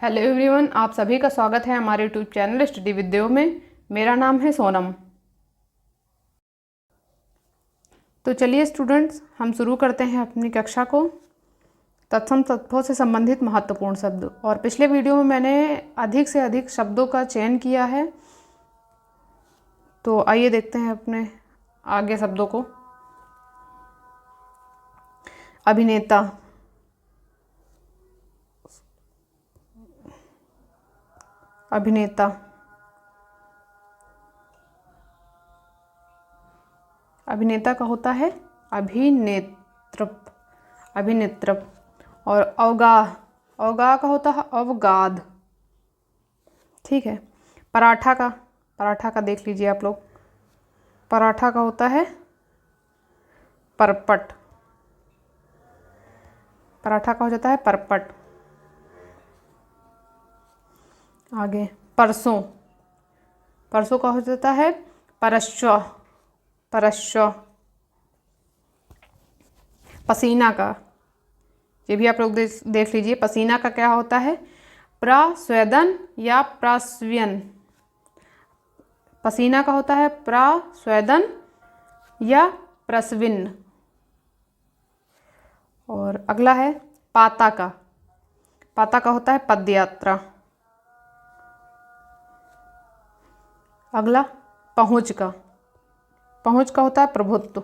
Hello everyone, आप सभी का स्वागत है हमारे यूट्यूब चैनल स्टडी विद देव में। मेरा नाम है सोनम। तो चलिए स्टूडेंट्स, हम शुरू करते हैं अपनी कक्षा को। तत्सम तत्वों से संबंधित महत्वपूर्ण शब्द। और पिछले वीडियो में मैंने अधिक से अधिक शब्दों का चयन किया है, तो आइए देखते हैं अपने आगे शब्दों को। अभिनेता, अभिनेता, अभिनेता का होता है अभिनेत्र, अभिनेत्र। और अवगाह, अवगाह का होता है अवगाध। ठीक है। पराठा का, पराठा का देख लीजिए आप लोग। पराठा का होता है परपट, पराठा का हो जाता है परपट। आगे परसों, परसों का हो जाता है परश्व, परश्व। पसीना का, ये भी आप लोग देख लीजिए। पसीना का क्या होता है? प्रस्वेदन या प्रस्व्यन। पसीना का होता है प्रस्वेदन या प्रस्विन। और अगला है पाता का, पाता का होता है पदयात्रा। अगला पहुँच का, पहुँच का होता है प्रभुत्व।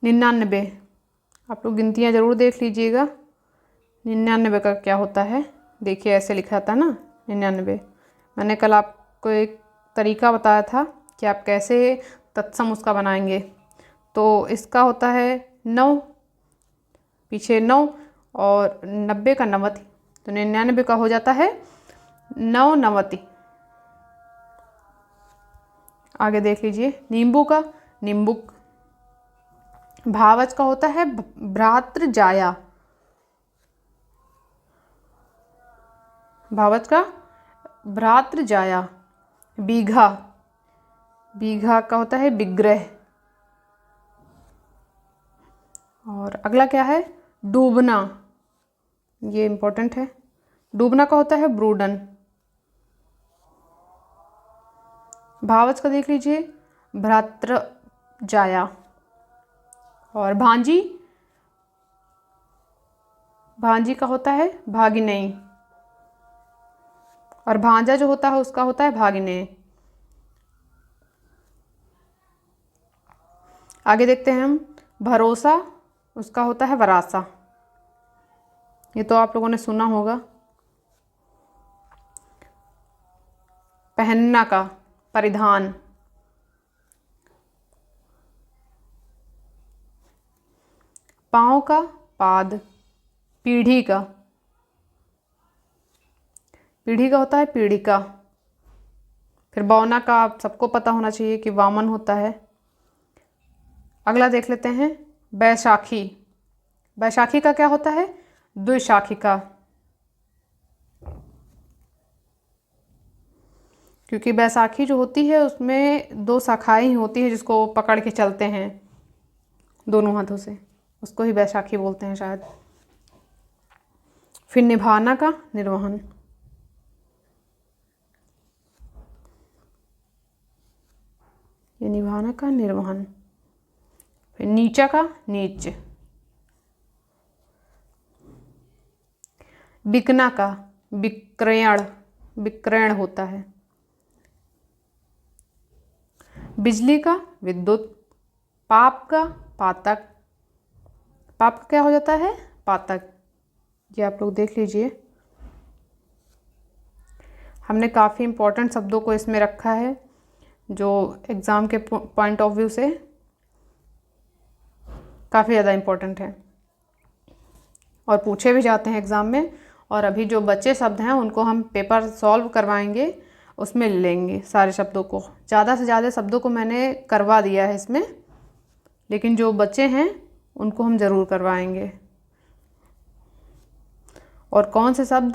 99, आप लोग गिनतियाँ ज़रूर देख लीजिएगा। 99 का क्या होता है? देखिए ऐसे लिखा था ना 99। मैंने कल आपको एक तरीका बताया था कि आप कैसे तत्सम उसका बनाएंगे। तो इसका होता है 9, पीछे 9 और 90 का 90, तो 99 का हो जाता है 99। आगे देख लीजिए। नींबू का नींबुक। भावच का होता है भ्रातृजाया, भावच का भ्रातृजाया। बीघा, बीघा का होता है विग्रह। और अगला क्या है? डूबना, ये इम्पोर्टेंट है। डूबना का होता है ब्रूडन। भावच का देख लीजिए भ्रातृजाया। और भांजी, भांजी का होता है भागिनेय। और भांजा जो होता है उसका होता है भागिनेय। आगे देखते हैं हम। भरोसा, उसका होता है वरासा। ये तो आप लोगों ने सुना होगा। पहनना का परिधान। पाँव का पाद। पीढ़ी का, पीढ़ी का होता है पीढ़िका। फिर बौना का आप सबको पता होना चाहिए कि वामन होता है। अगला देख लेते हैं बैसाखी। बैसाखी का क्या होता है? द्विशाखिका, क्योंकि बैसाखी जो होती है उसमें 2 शाखाएं ही होती हैं जिसको पकड़ के चलते हैं दोनों हाथों से, उसको ही बैसाखी बोलते हैं शायद। फिर निभाना का निर्वहन। ये निभाना का निर्वहन। फिर नीचा का नीच। बिकना का विक्रयण, विक्रयण होता है। बिजली का विद्युत। पाप का पातक, पाप का क्या हो जाता है? पातक। ये आप लोग देख लीजिए। हमने काफ़ी इम्पोर्टेंट शब्दों को इसमें रखा है जो एग्ज़ाम के पॉइंट ऑफ व्यू से काफ़ी ज़्यादा इम्पोर्टेंट है और पूछे भी जाते हैं एग्ज़ाम में। और अभी जो बच्चे शब्द हैं उनको हम पेपर सॉल्व करवाएंगे, उसमें लेंगे सारे शब्दों को। ज़्यादा से ज़्यादा शब्दों को मैंने करवा दिया है इसमें, लेकिन जो बच्चे हैं उनको हम ज़रूर करवाएंगे। और कौन से शब्द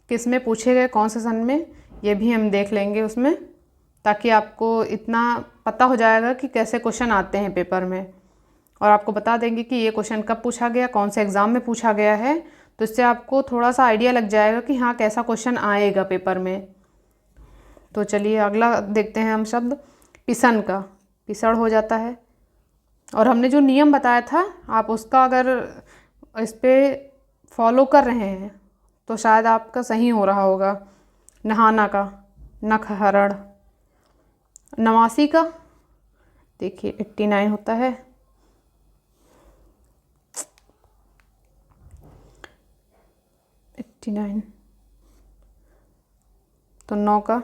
किस में पूछे गए, कौन से सन में, ये भी हम देख लेंगे उसमें, ताकि आपको इतना पता हो जाएगा कि कैसे क्वेश्चन आते हैं पेपर में। और आपको बता देंगे कि ये क्वेश्चन कब पूछा गया, कौन से एग्ज़ाम में पूछा गया है, तो इससे आपको थोड़ा सा आइडिया लग जाएगा कि हाँ कैसा क्वेश्चन आएगा पेपर में। तो चलिए अगला देखते हैं हम शब्द पिसन का। पिसड़ हो जाता है। और हमने जो नियम बताया था आप उसका अगर इस पे फॉलो कर रहे हैं तो शायद आपका सही हो रहा होगा। नहाना का नखहरण। नवासी का देखिए 89 होता है। तो 9 का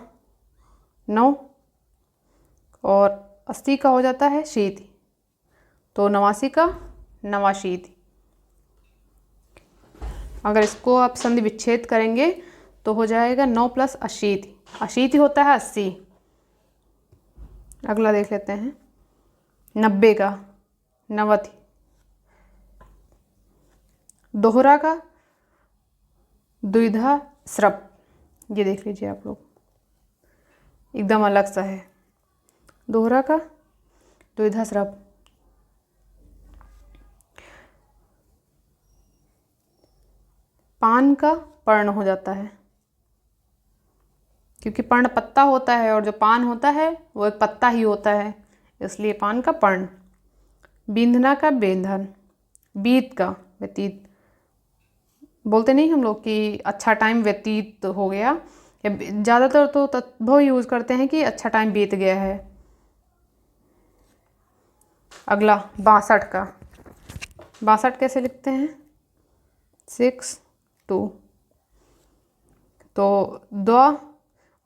9 और 80 का हो जाता है शीति। तो 89 का नवाशीति। अगर इसको आप संधि विच्छेद करेंगे तो हो जाएगा 9 + 80। 80 होता है 80। अगला देख लेते हैं 90 का नवति। दोहरा का द्विधा स्रप। ये देख लीजिए आप लोग एकदम अलग सा है। दोहरा का द्विधा स्रप। पान का पर्ण हो जाता है क्योंकि पर्ण पत्ता होता है और जो पान होता है वो एक पत्ता ही होता है, इसलिए पान का पर्ण। बींधना का बेंधन। बीत का व्यतीत। बोलते नहीं हम लोग कि अच्छा टाइम व्यतीत हो गया, ज़्यादातर तो तद्भव यूज़ करते हैं कि अच्छा टाइम बीत गया है। अगला 62 का। 62 कैसे लिखते हैं 62। तो 2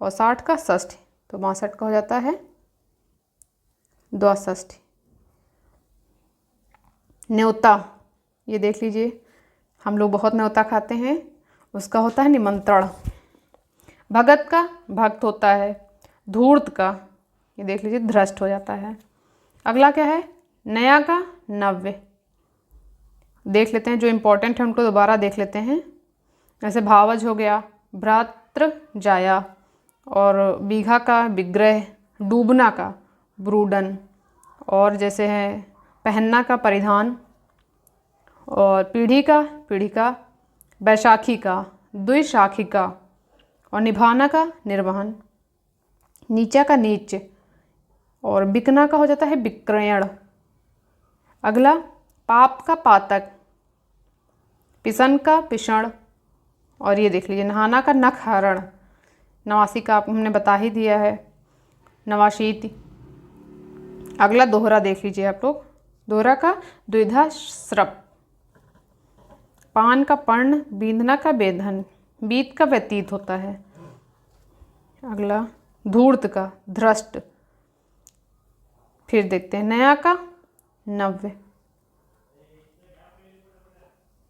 और 60 का षष्ठी। तो 62 का हो जाता है 62। न्योता। ये देख लीजिए हम लोग बहुत न्योता खाते हैं, उसका होता है निमंत्रण। भगत का भक्त होता है। धूर्त का ये देख लीजिए धृष्ट हो जाता है। अगला क्या है नया का नव्य। देख लेते हैं जो इम्पोर्टेंट है उनको दोबारा देख लेते हैं। जैसे भावज हो गया, भ्रातृ जाया, और बीघा का विग्रह, डूबना का ब्रूडन, और जैसे है पहनना का परिधान, और पीढ़ी का, बैशाखी का द्विशाखी का, और निभाना का निर्वहन, नीचा का नीच, और बिकना का हो जाता है विक्रयण। अगला पाप का पातक, पिसन का पिषण, और ये देख लीजिए नहाना का नखहरण। 89 का आप हमने बता ही दिया है नवाशीति। अगला दोहरा देख लीजिए आप लोग। दोहरा का द्विधा स्रप। पान का पर्ण, बींधना का बेधन, बीत का व्यतीत होता है। अगला धूर्त का धृष्ट। फिर देखते हैं नया का नव्य,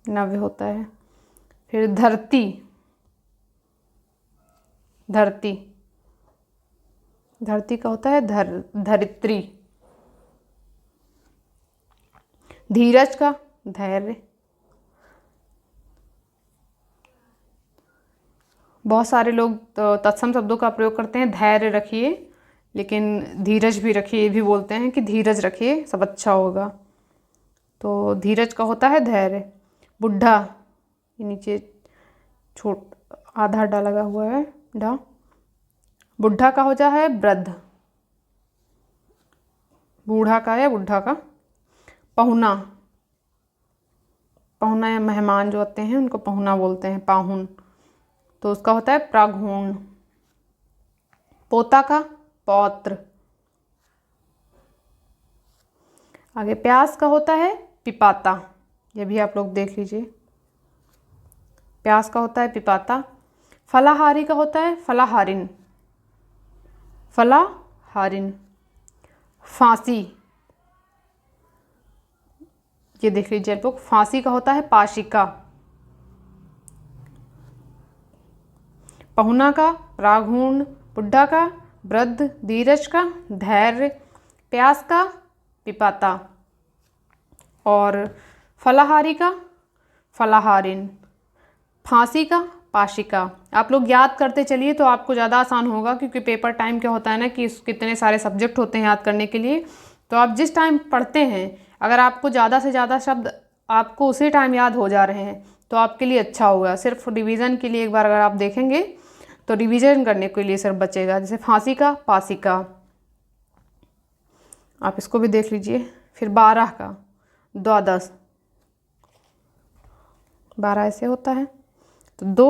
नव्य होता है। फिर धरती, धरती, धरती का होता है धरित्री। धीरज का धैर्य। बहुत सारे लोग तत्सम शब्दों का प्रयोग करते हैं धैर्य रखिए, लेकिन धीरज भी रखिए ये भी बोलते हैं कि धीरज रखिए सब अच्छा होगा। तो धीरज का होता है धैर्य। बुढ़ा, ये नीचे छोट आधा डा लगा हुआ है डा। बुढ़ा का हो जाता है वृद्ध। बूढ़ा का या बुढ़ा का। पहुना, पहुना या मेहमान जो होते हैं उनको पहुना बोलते हैं, पाहुन। तो उसका होता है प्रागहुण। पोता का पौत्र। आगे प्यास का होता है पिपाता। ये भी आप लोग देख लीजिए। प्यास का होता है पिपाता। फलाहारी का होता है फलाहारिन, फलाहारिन। फांसी, ये देख लीजिए आप लोग। फांसी का होता है पाशिका। पहुना का प्रागहुण, बुढ़ा का वृद्ध, धीरज का धैर्य, प्यास का पिपाता, और फलाहारी का फलाहारिन, फांसी का पाशिका। आप लोग याद करते चलिए तो आपको ज़्यादा आसान होगा, क्योंकि पेपर टाइम क्या होता है ना कि कितने सारे सब्जेक्ट होते हैं याद करने के लिए। तो आप जिस टाइम पढ़ते हैं अगर आपको ज़्यादा से ज़्यादा शब्द आपको उसी टाइम याद हो जा रहे हैं तो आपके लिए अच्छा होगा। सिर्फ रिवीजन के लिए एक बार अगर आप देखेंगे तो रिवीजन करने के लिए सिर्फ बचेगा। जैसे फांसी का पासी का, आप इसको भी देख लीजिए। फिर 12 का द्वादश, 12 ऐसे होता है तो 2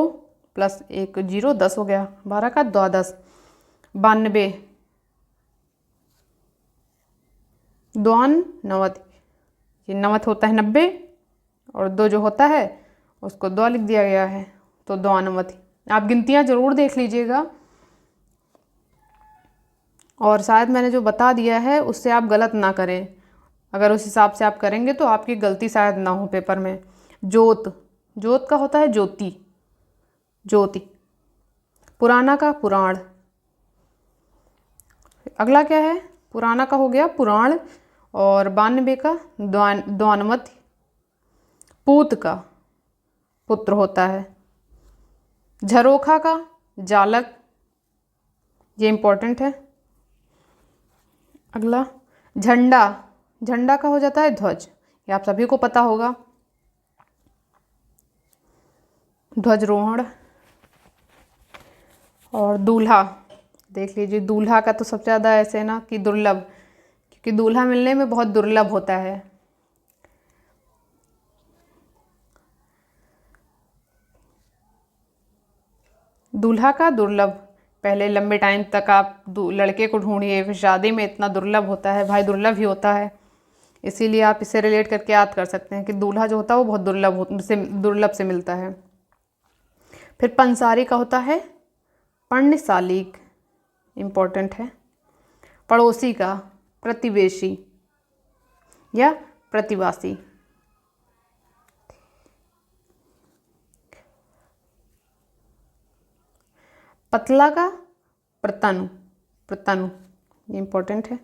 + 1 0 10 हो गया। 12 का द्वादश। 92, द्वान नवत, ये नवत होता है 90 और 2 जो होता है उसको 2 लिख दिया गया है तो द्वानवती। आप गिनतियाँ ज़रूर देख लीजिएगा और शायद मैंने जो बता दिया है उससे आप गलत ना करें। अगर उस हिसाब से आप करेंगे तो आपकी गलती शायद ना हो पेपर में। जोत, जोत का होता है ज्योति, ज्योति। पुराना का पुराण। अगला क्या है, पुराना का हो गया पुराण और 92 का द्वानवती। पूत का पुत्र होता है। झरोखा का जालक, ये इम्पोर्टेंट है। अगला झंडा, झंडा का हो जाता है ध्वज, ये आप सभी को पता होगा, ध्वजरोहण। और दूल्हा, देख लीजिए दूल्हा का तो सबसे ज़्यादा ऐसे ना कि दुर्लभ, क्योंकि दूल्हा मिलने में बहुत दुर्लभ होता है। दूल्हा का दुर्लभ, पहले लंबे टाइम तक आप लड़के को ढूंढिए, फिर शादी में इतना दुर्लभ होता है, भाई दुर्लभ ही होता है। इसीलिए आप इसे रिलेट करके याद कर सकते हैं कि दूल्हा जो होता है वो बहुत दुर्लभ से मिलता है। फिर पंसारी का होता है पर्णशालिक, इम्पोर्टेंट है। पड़ोसी का प्रतिवेशी या प्रतिवासी। पतला का प्रतनु, प्रतनु ये इम्पोर्टेंट है।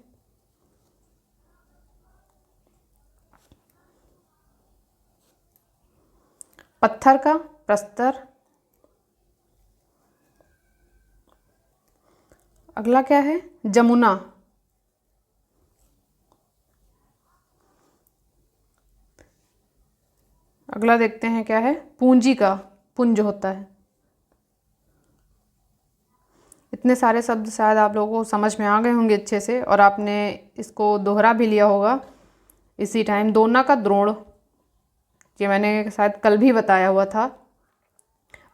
पत्थर का प्रस्तर। अगला क्या है, जमुना। अगला देखते हैं क्या है, पूंजी का पुंज होता है। इतने सारे शब्द शायद आप लोगों को समझ में आ गए होंगे अच्छे से और आपने इसको दोहरा भी लिया होगा इसी टाइम। दोना का द्रोण, ये मैंने शायद कल भी बताया हुआ था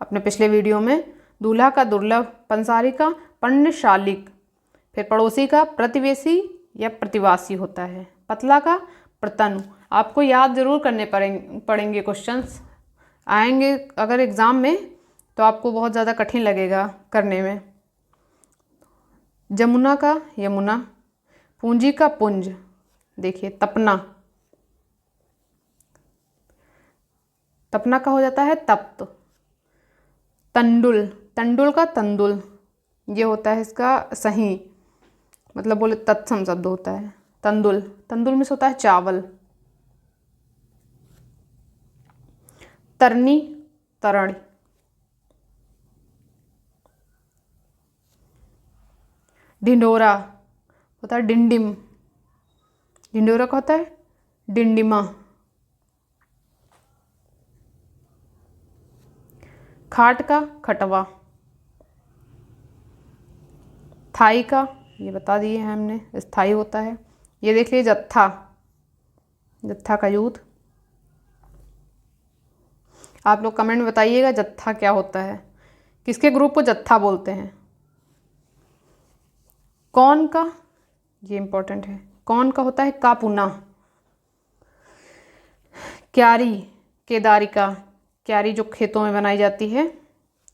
अपने पिछले वीडियो में। दूल्हा का दुर्लभ, पंसारी का पर्णशालिक, फिर पड़ोसी का प्रतिवेशी या प्रतिवासी होता है। पतला का प्रतनु। आपको याद जरूर करने पड़ेंगे, क्वेश्चंस आएंगे अगर एग्ज़ाम में तो आपको बहुत ज़्यादा कठिन लगेगा करने में। जमुना का यमुना। पूंजी का पुंज, देखिए तपना, तपना का हो जाता है तप्त। तंडुल, तंडुल का तंदुल, ये होता है इसका सही, मतलब बोले तत्सम शब्द होता है। तंदुल, तंदुल में से होता है चावल। तरनी, तरण। ढिंडोरा होता है डिंडिम, ढिंडोरा का होता है डिंडिमा। खाट का खटवा। थाई का, ये बता दिए हैं हमने, स्थाई होता है। ये देख लीजिए जत्था, जत्था का यूथ। आप लोग कमेंट में बताइएगा जत्था क्या होता है, किसके ग्रुप को जत्था बोलते हैं। कौन का, ये इम्पोर्टेंट है, कौन का होता है कापुना। क्यारी, केदारिका, क्यारी जो खेतों में बनाई जाती है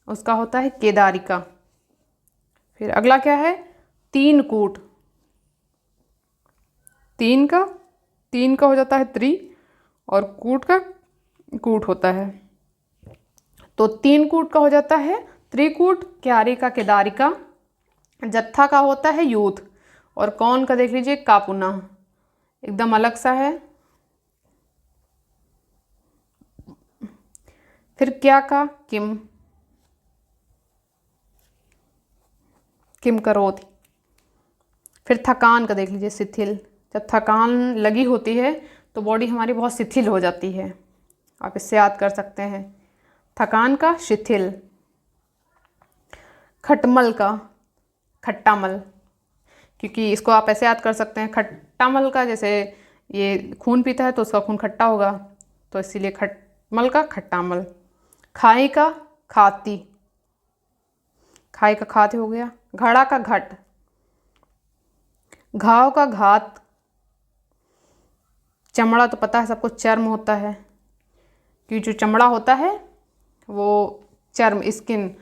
उसका होता है केदारिका। फिर अगला क्या है, तीन कूट। तीन का हो जाता है त्रि और कूट का कूट होता है, तो तीन कूट का हो जाता है त्रिकूट। क्यारी का केदारिका। जत्था का होता है यूथ और कौन का देख लीजिए कापुना, एकदम अलग सा है। फिर क्या का किम, किम करोति। फिर थकान का देख लीजिए शिथिल, जब थकान लगी होती है तो बॉडी हमारी बहुत शिथिल हो जाती है, आप इससे याद कर सकते हैं। थकान का शिथिल, खटमल का खट्टामल, क्योंकि इसको आप ऐसे याद कर सकते हैं खट्टामल का, जैसे ये खून पीता है तो उसका खून खट्टा होगा, तो इसीलिए खटमल का खट्टामल। खाई का खाती, खाई का खाती हो गया। घड़ा का घट, घाव का घात, चमड़ा तो पता है सबको चर्म होता है, क्योंकि जो चमड़ा होता है वो चर्म, स्किन,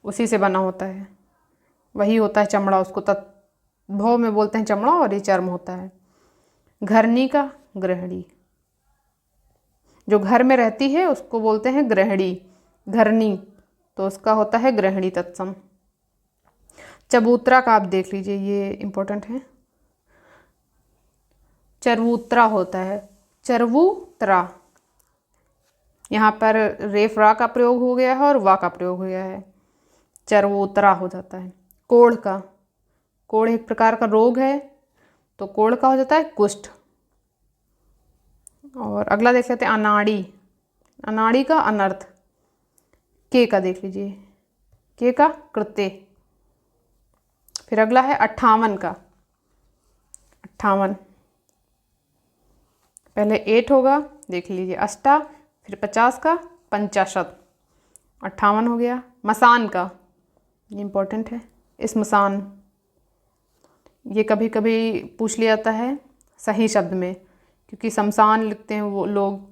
उसी से बना होता है, वही होता है चमड़ा, उसको तद्भव में बोलते हैं चमड़ा, और ये चर्म होता है। घरनी का गृहिणी, जो घर में रहती है उसको बोलते हैं गृहिणी, घरनी, तो उसका होता है गृहिणी तत्सम। चबूतरा का आप देख लीजिए, ये इम्पोर्टेंट है। चरवूतरा होता है, चरवूतरा, यहाँ पर रेफ रा का प्रयोग हो गया है और वा का प्रयोग हो गया है, चरवूतरा हो जाता है। कोढ़ का, कोढ़ एक प्रकार का रोग है, तो कोढ़ का हो जाता है कुष्ठ। और अगला देख लेते हैं अनाड़ी, अनाड़ी का अनर्थ। के का देख लीजिए, के का कृत्य। फिर अगला है 58 का, 58, पहले 8 होगा, देख लीजिए अष्टा, फिर 50 का पंचाशत, 58 हो गया। मसान का, ये इम्पोर्टेंट है, स्मशान, ये कभी कभी पूछ लिया जाता है सही शब्द में, क्योंकि शमशान लिखते हैं वो लोग,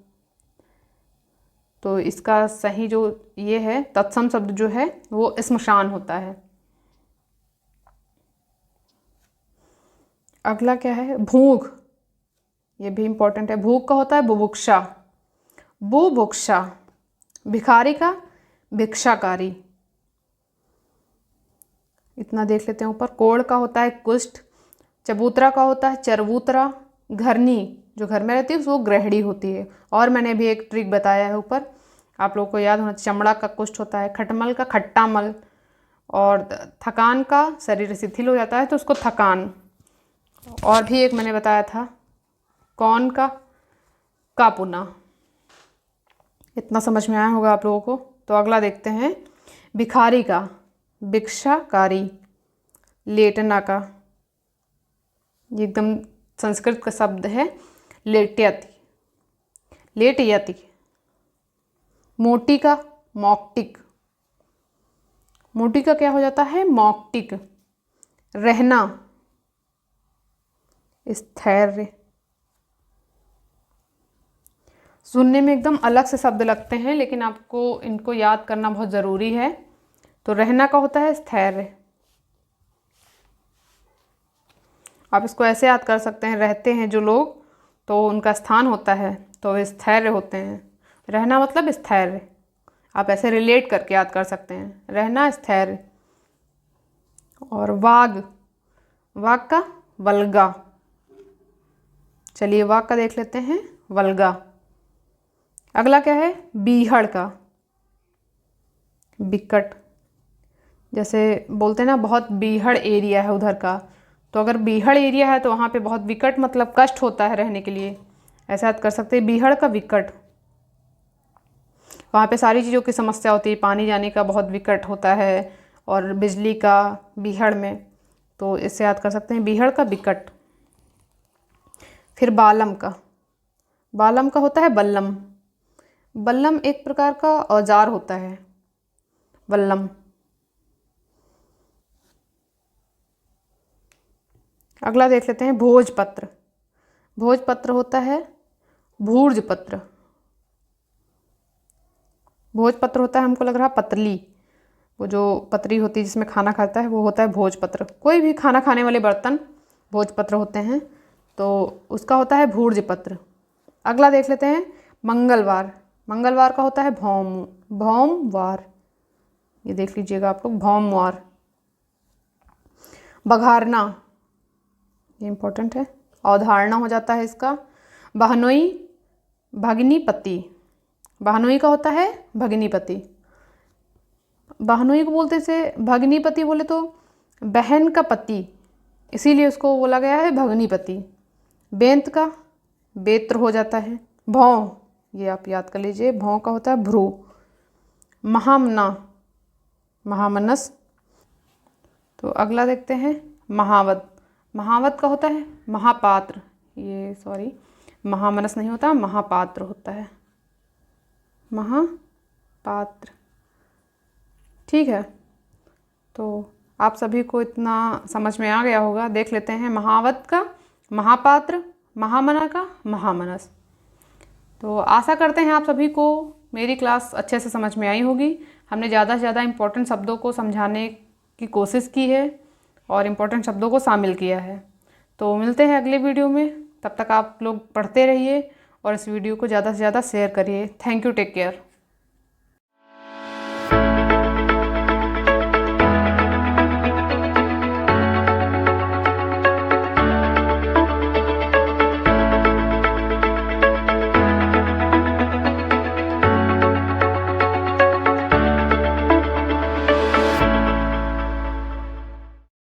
तो इसका सही जो ये है तत्सम शब्द जो है वो स्मशान होता है। अगला क्या है, भूख, ये भी इम्पोर्टेंट है। भूख का होता है बुभुक्षा, बुभुक्षा। भिखारी का भिक्षाकारी, इतना देख लेते हैं ऊपर। कोढ़ का होता है कुष्ठ, चबूतरा का होता है चरवूतरा, घरनी जो घर में रहती है वो गृहिणी होती है। और मैंने भी एक ट्रिक बताया है ऊपर, आप लोगों को याद होना, चमड़ा का कुष्ठ होता है, खटमल का खट्टामल, और थकान का शरीर शिथिल हो जाता है तो उसको थकान। और भी एक मैंने बताया था कौन का कापुना। इतना समझ में आया होगा आप लोगों को। तो अगला देखते हैं, भिखारी का भिक्षाकारी, लेटना का, ये एकदम संस्कृत का शब्द है, लेट्यति, लेटयति। मोटी का मौक्टिक, मोटी का क्या हो जाता है मौक्टिक। रहना स्थैर्य, सुनने में एकदम अलग से शब्द लगते हैं लेकिन आपको इनको याद करना बहुत ज़रूरी है। तो रहना का होता है स्थैर्य, आप इसको ऐसे याद कर सकते हैं, रहते हैं जो लोग तो उनका स्थान होता है तो वे स्थैर्य होते हैं। रहना मतलब स्थैर्य, आप ऐसे रिलेट करके याद कर सकते हैं, रहना स्थैर्य। और वाग, वाग का वल्गा, चलिए वाग का देख लेते हैं, वल्गा। अगला क्या है, बीहड़ का बिकट, जैसे बोलते हैं ना बहुत बीहड़ एरिया है उधर का, तो अगर बीहड़ एरिया है तो वहाँ पे बहुत विकट मतलब कष्ट होता है रहने के लिए, ऐसा याद कर सकते हैं, बीहड़ का विकट। वहाँ पे सारी चीज़ों की समस्या होती है, पानी जाने का बहुत विकट होता है और बिजली का बीहड़ में, तो इससे याद कर सकते हैं बीहड़ का विकट। फिर बालम का, बालम का होता है बल्लम, बल्लम एक प्रकार का औजार होता है, बल्लम। अगला देख लेते हैं भोजपत्र, भोजपत्र होता है भूर्जपत्र, भोजपत्र होता है हमको लग रहा पतली, वो जो पतरी होती है जिसमें खाना खाता है वो होता है भोजपत्र। कोई भी खाना खाने वाले बर्तन भोजपत्र होते हैं, तो उसका होता है भूर्जपत्र। अगला देख लेते हैं मंगलवार, मंगलवार का होता है भौम, भौमवार, ये देख लीजिएगा आप लोग, भौमवार। बघारना, ये इम्पोर्टेंट है, अवधारणा हो जाता है इसका। बहनोई भगनीपति, बहनोई का होता है भगनीपति, बहनोई को बोलते से भगनीपति बोले तो बहन का पति, इसीलिए उसको बोला गया है भगनीपति। बेंत का बेत्र हो जाता है। भौं, ये आप याद कर लीजिए, भौं का होता है भ्रू। महामना, महामनस। तो अगला देखते हैं महावत। महावत का होता है महापात्र, ये सॉरी महामनस नहीं होता, महापात्र होता है, महापात्र। ठीक है, तो आप सभी को इतना समझ में आ गया होगा। देख लेते हैं महावत का महापात्र, महामना का महामनस। तो आशा करते हैं आप सभी को मेरी क्लास अच्छे से समझ में आई होगी। हमने ज़्यादा से ज़्यादा इम्पोर्टेंट शब्दों को समझाने की कोशिश की है और इम्पोर्टेंट शब्दों को शामिल किया है। तो मिलते हैं अगले वीडियो में, तब तक आप लोग पढ़ते रहिए और इस वीडियो को ज़्यादा से ज़्यादा शेयर करिए। Thank you, take care.